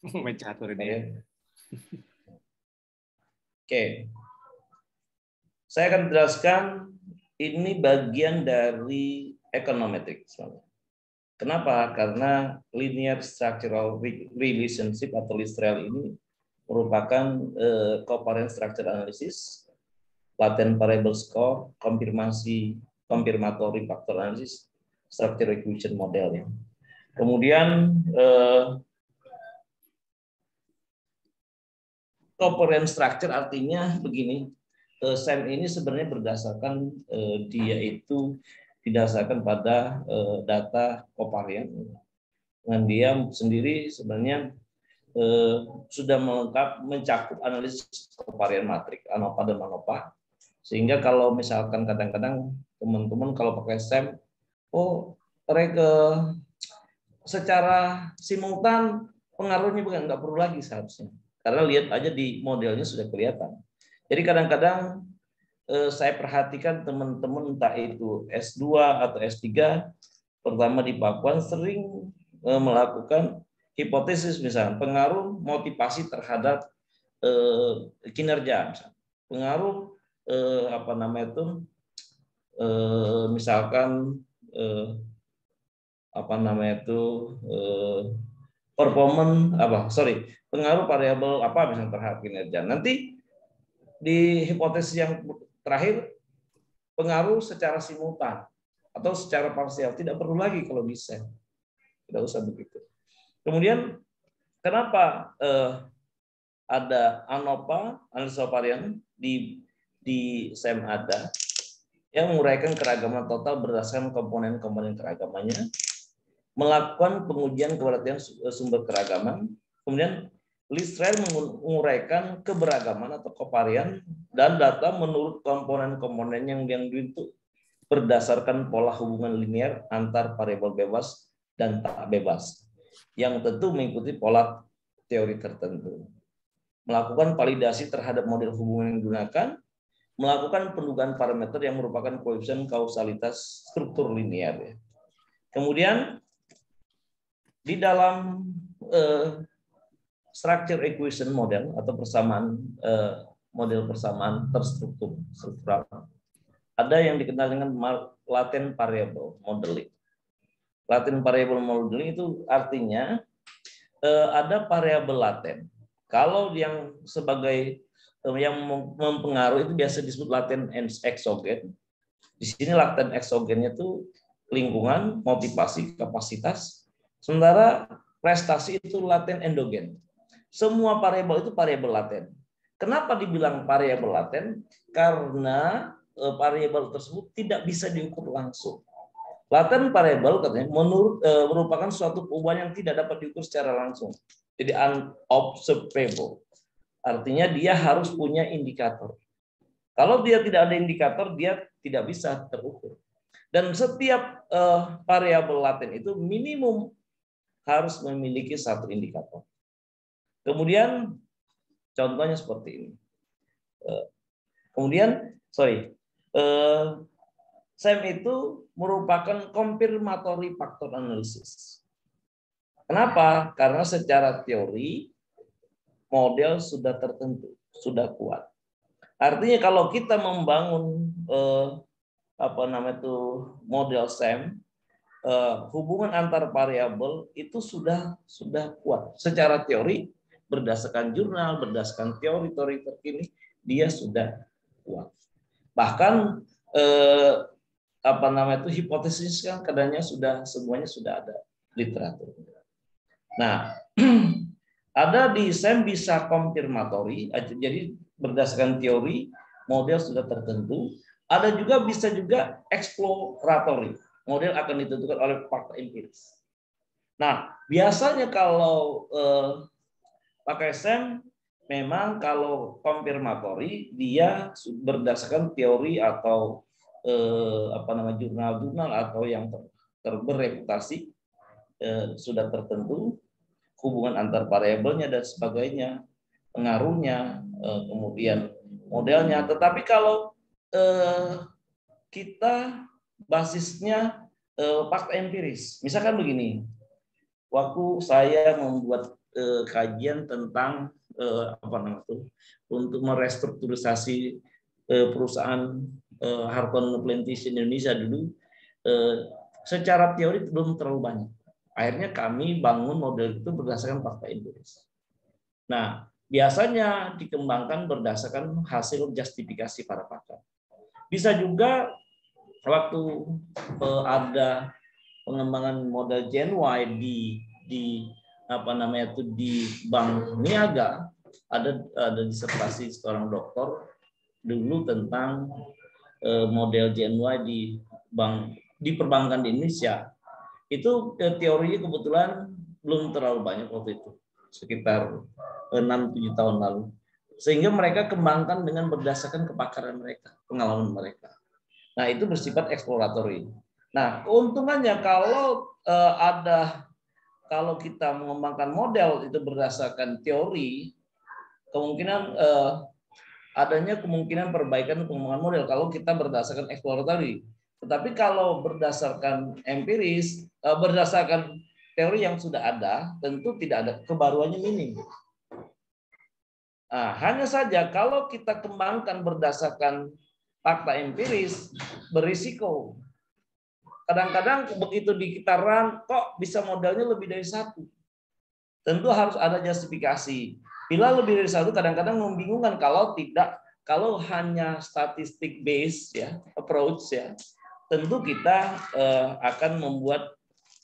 Mencatur ini. Ya. Oke. Saya akan jelaskan ini bagian dari econometrics. Kenapa? Karena linear structural relationship atau LSTREL ini merupakan covariance structure analysis, latent variable score, confirmatory factor analysis, structure equation model ya. Kemudian covariance structure artinya begini, SEM ini sebenarnya berdasarkan dia itu didasarkan pada data kovarian. Dengan dia sendiri sebenarnya sudah mencakup analisis kovarian matrik ANOVA dan MANOVA, sehingga kalau misalkan kadang-kadang teman-teman kalau pakai SEM, secara simultan pengaruhnya bukan nggak perlu lagi seharusnya, karena lihat aja di modelnya sudah kelihatan. Jadi kadang-kadang saya perhatikan teman-teman entah itu S2 atau S3 pertama di Pakuan sering melakukan hipotesis, misalnya pengaruh motivasi terhadap kinerja, misalnya. Pengaruh misalkan pengaruh variabel apa misalnya terhadap kinerja. Nanti di hipotesis yang terakhir pengaruh secara simultan atau secara parsial, tidak perlu lagi kalau bisa, tidak usah begitu. Kemudian kenapa ada ANOVA, analisa varian di SEM ada yang menguraikan keragaman total berdasarkan komponen-komponen keragamannya, melakukan pengujian keberhasilan sumber keragaman, kemudian LSTREL menguraikan keberagaman atau kovarian dan data menurut komponen-komponen yang dibentuk berdasarkan pola hubungan linear antar variabel bebas dan tak bebas, yang tentu mengikuti pola teori tertentu. Melakukan validasi terhadap model hubungan yang digunakan, melakukan pendugaan parameter yang merupakan koefisien kausalitas struktur linear. Kemudian di dalam structure equation model atau persamaan model persamaan terstruktural, ada yang dikenal dengan latent variable modeling. Latent variable modeling itu artinya ada variabel laten. Kalau yang sebagai yang mempengaruhi itu biasa disebut laten exogen. Di sini laten exogennya itu lingkungan, motivasi, kapasitas. Sementara prestasi itu laten endogen. Semua variabel itu variabel laten. Kenapa dibilang variabel laten? Karena variabel tersebut tidak bisa diukur langsung. Latent variable katanya merupakan suatu perubahan yang tidak dapat diukur secara langsung. Jadi unobservable. Artinya dia harus punya indikator. Kalau dia tidak ada indikator, dia tidak bisa terukur. Dan setiap variabel laten itu minimum harus memiliki satu indikator. Kemudian contohnya seperti ini. SEM itu merupakan confirmatory factor analysis. Kenapa? Karena secara teori model sudah tertentu, sudah kuat. Artinya kalau kita membangun model SEM, hubungan antar variabel itu sudah kuat. Secara teori berdasarkan jurnal, berdasarkan teori-teori terkini, dia sudah kuat. Bahkan hipotesis kan kadangnya semuanya sudah ada literatur. Nah, ada di SEM bisa konfirmatori, jadi berdasarkan teori model sudah tertentu. Ada juga bisa juga exploratory, model akan ditentukan oleh fakta empiris. Nah, biasanya kalau pakai SEM, memang kalau konfirmatori dia berdasarkan teori atau jurnal-jurnal atau yang berreputasi sudah tertentu, hubungan antar variabelnya dan sebagainya, pengaruhnya, kemudian modelnya. Tetapi kalau kita basisnya fakta empiris, misalkan begini, waktu saya membuat kajian tentang apa namanya itu untuk merestrukturisasi perusahaan Hartono Plantation Indonesia dulu. Secara teori belum terlalu banyak. Akhirnya kami bangun model itu berdasarkan fakta empiris. Nah, biasanya dikembangkan berdasarkan hasil justifikasi para pakar. Bisa juga waktu ada pengembangan model Gen Y di apa namanya itu di Bank Niaga, ada disertasi seorang doktor dulu tentang model Gen Y di perbankan di Indonesia. Itu teorinya kebetulan belum terlalu banyak waktu itu, sekitar 6-7 tahun lalu. Sehingga mereka kembangkan dengan berdasarkan kepakaran mereka, pengalaman mereka. Nah, itu bersifat eksploratory. Nah, keuntungannya kalau kita mengembangkan model itu berdasarkan teori, kemungkinan adanya kemungkinan perbaikan pengembangan model kalau kita berdasarkan eksploratory. Tetapi kalau berdasarkan empiris, berdasarkan teori yang sudah ada, tentu tidak ada kebaruannya minim. Nah, hanya saja kalau kita kembangkan berdasarkan fakta empiris, berisiko. Kadang-kadang begitu kita run, kok bisa modelnya lebih dari satu. Tentu harus ada justifikasi. Bila lebih dari satu, kadang-kadang membingungkan kalau hanya statistik base ya, approach ya. Tentu kita akan membuat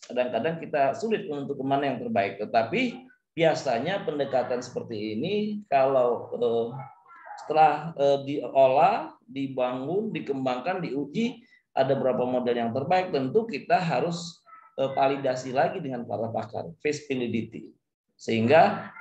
kadang-kadang kita sulit untuk kemana yang terbaik. Tetapi biasanya pendekatan seperti ini kalau setelah diolah, dibangun, dikembangkan, diuji, ada beberapa model yang terbaik, tentu kita harus validasi lagi dengan para pakar, feasibility. Sehingga